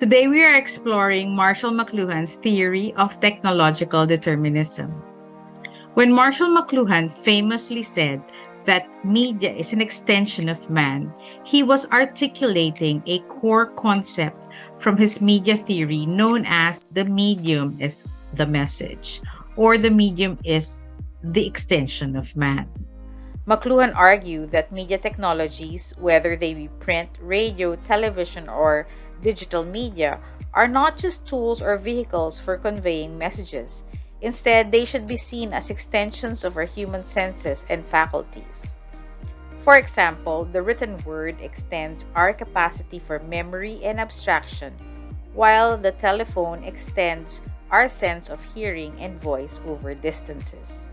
Today we are exploring Marshall McLuhan's theory of technological determinism. When Marshall McLuhan famously said that media is an extension of man, he was articulating a core concept from his media theory known as the medium is the message, or the medium is the extension of man. McLuhan argued that media technologies, whether they be print, radio, television, or digital media, are not just tools or vehicles for conveying messages. Instead, they should be seen as extensions of our human senses and faculties. For example, the written word extends our capacity for memory and abstraction, while the telephone extends our sense of hearing and voice over distances.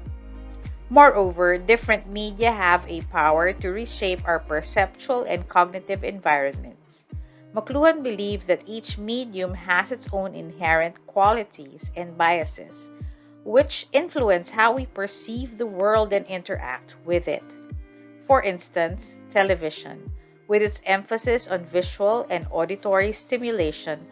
Moreover, different media have a power to reshape our perceptual and cognitive environments. McLuhan believed that each medium has its own inherent qualities and biases, which influence how we perceive the world and interact with it. For instance, television, with its emphasis on visual and auditory stimulation,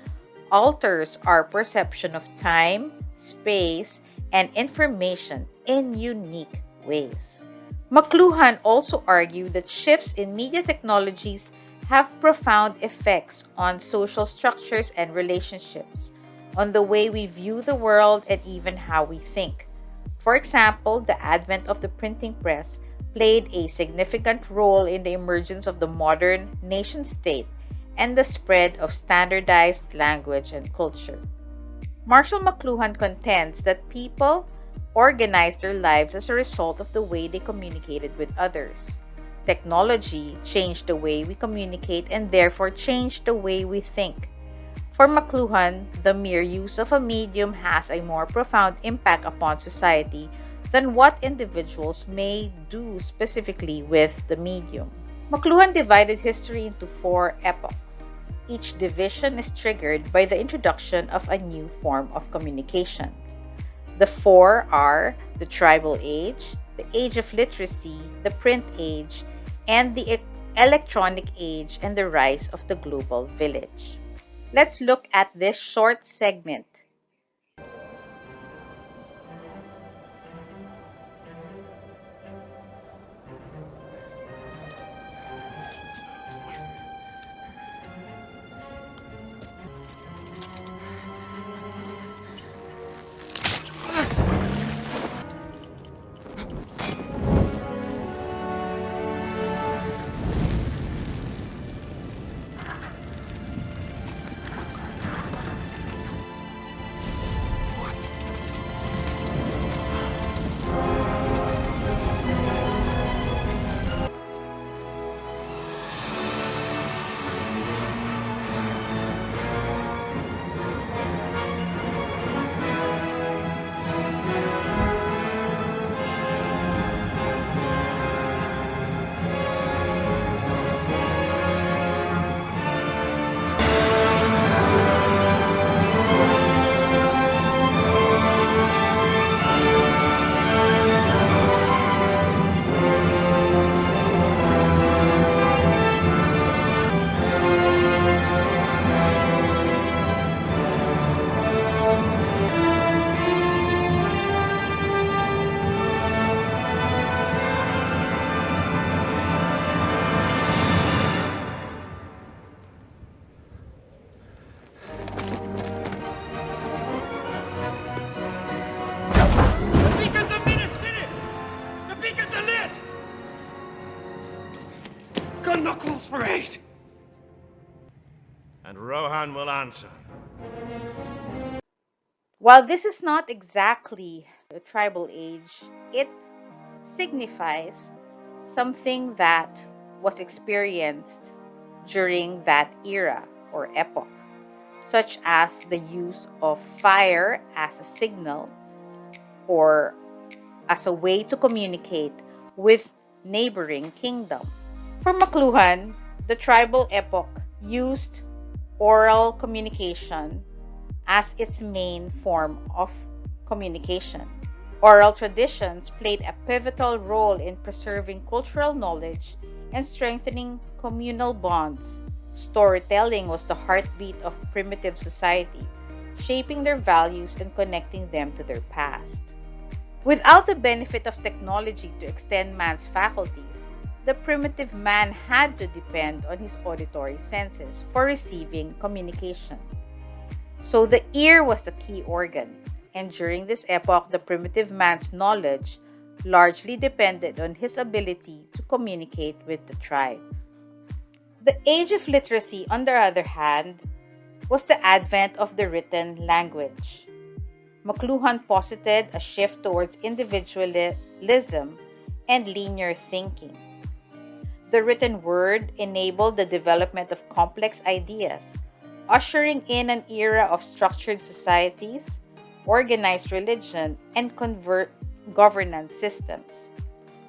alters our perception of time, space, and information in unique ways. McLuhan also argued that shifts in media technologies have profound effects on social structures and relationships, on the way we view the world and even how we think. For example, the advent of the printing press played a significant role in the emergence of the modern nation-state and the spread of standardized language and culture. Marshall McLuhan contends that people organized their lives as a result of the way they communicated with others. Technology changed the way we communicate and therefore changed the way we think. For McLuhan, the mere use of a medium has a more profound impact upon society than what individuals may do specifically with the medium. McLuhan divided history into 4 epochs. Each division is triggered by the introduction of a new form of communication. The 4 are the tribal age, the age of literacy, the print age, and the electronic age and the rise of the global village. Let's look at this short segment. Knuckles for 8! And Rohan will answer. While this is not exactly the tribal age, it signifies something that was experienced during that era or epoch, such as the use of fire as a signal or as a way to communicate with neighboring kingdom. For McLuhan, the tribal epoch used oral communication as its main form of communication. Oral traditions played a pivotal role in preserving cultural knowledge and strengthening communal bonds. Storytelling was the heartbeat of primitive society, shaping their values and connecting them to their past. Without the benefit of technology to extend man's faculties, the primitive man had to depend on his auditory senses for receiving communication. So the ear was the key organ, and during this epoch, the primitive man's knowledge largely depended on his ability to communicate with the tribe. The age of literacy, on the other hand, was the advent of the written language. McLuhan posited a shift towards individualism and linear thinking. The written word enabled the development of complex ideas, ushering in an era of structured societies, organized religion, and governance systems.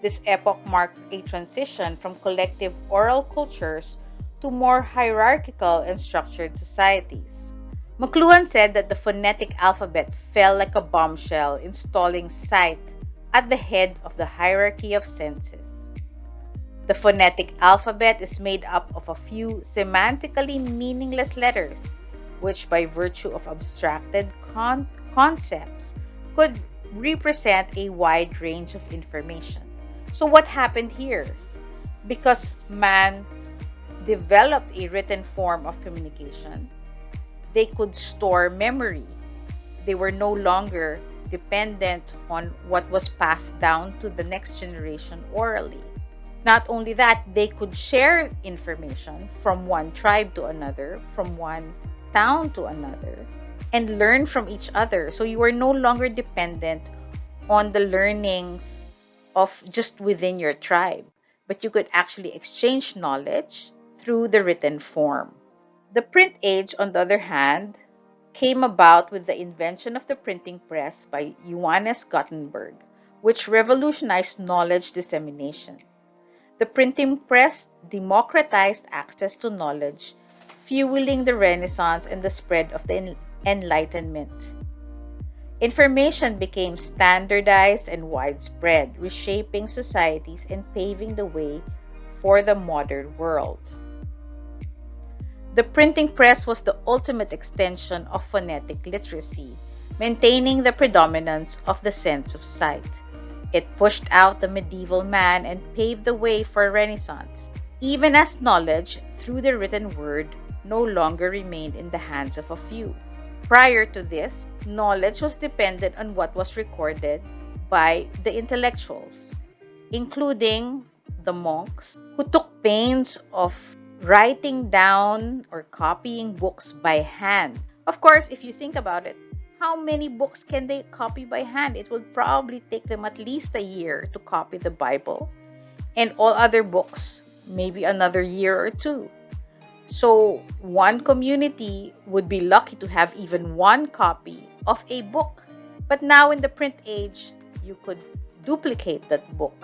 This epoch marked a transition from collective oral cultures to more hierarchical and structured societies. McLuhan said that the phonetic alphabet fell like a bombshell, installing sight at the head of the hierarchy of senses. The phonetic alphabet is made up of a few semantically meaningless letters, which by virtue of abstracted concepts could represent a wide range of information. So what happened here? Because man developed a written form of communication, they could store memory. They were no longer dependent on what was passed down to the next generation orally. Not only that, they could share information from one tribe to another, from one town to another, and learn from each other. So you are no longer dependent on the learnings of just within your tribe, but you could actually exchange knowledge through the written form. The print age, on the other hand, came about with the invention of the printing press by Johannes Gutenberg, which revolutionized knowledge dissemination. The printing press democratized access to knowledge, fueling the Renaissance and the spread of the Enlightenment. Information became standardized and widespread, reshaping societies and paving the way for the modern world. The printing press was the ultimate extension of phonetic literacy, maintaining the predominance of the sense of sight. It pushed out the medieval man and paved the way for a Renaissance, even as knowledge through the written word no longer remained in the hands of a few. Prior to this, knowledge was dependent on what was recorded by the intellectuals, including the monks, who took pains of writing down or copying books by hand. Of course, if you think about it, how many books can they copy by hand? It would probably take them at least a year to copy the Bible, and all other books, maybe another year or two. So one community would be lucky to have even one copy of a book. But now in the print age, you could duplicate that book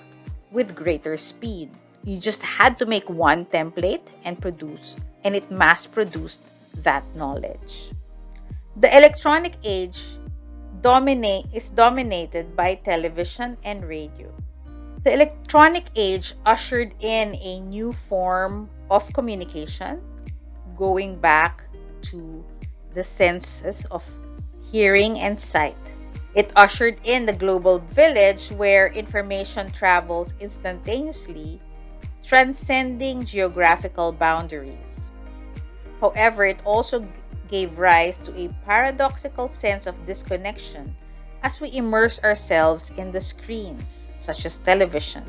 with greater speed. You just had to make one template and produce, and it mass-produced that knowledge. The electronic age is dominated by television and radio. The electronic age ushered in a new form of communication, going back to the senses of hearing and sight. It ushered in the global village where information travels instantaneously, transcending geographical boundaries. However, it also gave rise to a paradoxical sense of disconnection as we immerse ourselves in the screens, such as television.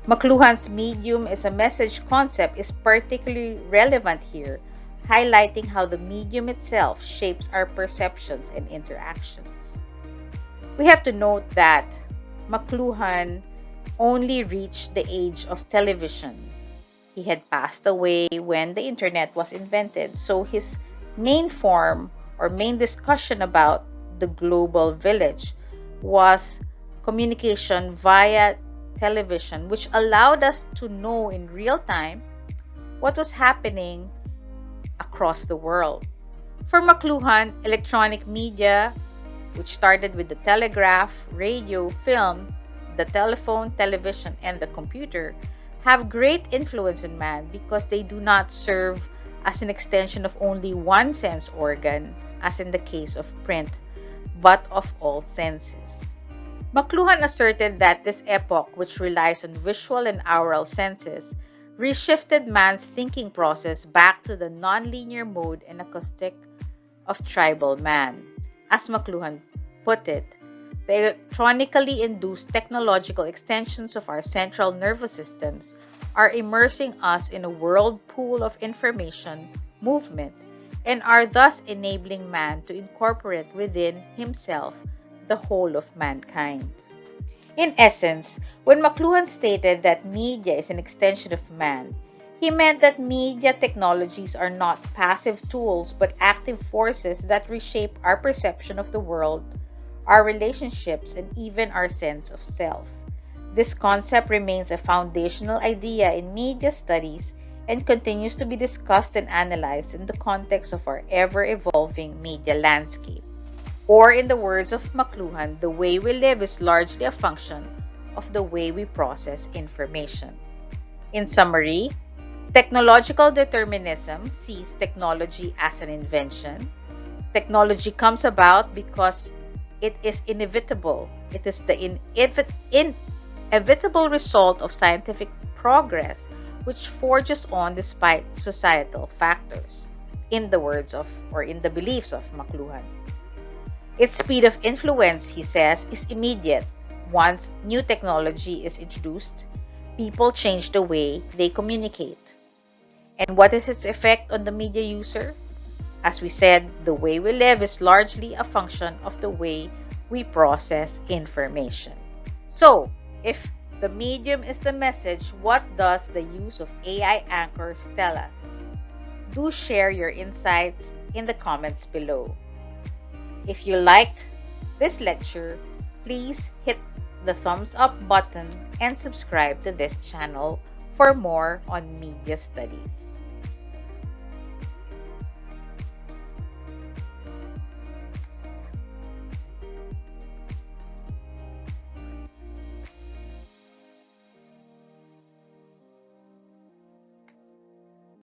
McLuhan's medium as a message concept is particularly relevant here, highlighting how the medium itself shapes our perceptions and interactions. We have to note that McLuhan only reached the age of television. He had passed away when the internet was invented, so his main form or main discussion about the global village was communication via television, which allowed us to know in real time what was happening across the world. For McLuhan, electronic media, which started with the telegraph, radio, film, the telephone, television, and the computer, have great influence in man because they do not serve as an extension of only one sense organ, as in the case of print, but of all senses. McLuhan asserted that this epoch, which relies on visual and aural senses, reshifted man's thinking process back to the nonlinear mode and acoustic of tribal man. As McLuhan put it, the electronically induced technological extensions of our central nervous systems are immersing us in a whirlpool of information, movement, and are thus enabling man to incorporate within himself the whole of mankind. In essence, when McLuhan stated that media is an extension of man, he meant that media technologies are not passive tools but active forces that reshape our perception of the world, our relationships, and even our sense of self. This concept remains a foundational idea in media studies and continues to be discussed and analyzed in the context of our ever-evolving media landscape. Or in the words of McLuhan, the way we live is largely a function of the way we process information. In summary, technological determinism sees technology as an invention. Technology comes about because it is inevitable. It is the inevitable result of scientific progress which forges on despite societal factors, in the words of, or in the beliefs of McLuhan. Its speed of influence, he says, is immediate. Once new technology is introduced, people change the way they communicate. And what is its effect on the media user? As we said, the way we live is largely a function of the way we process information. So, if the medium is the message, what does the use of AI anchors tell us? Do share your insights in the comments below. If you liked this lecture, please hit the thumbs up button and subscribe to this channel for more on media studies.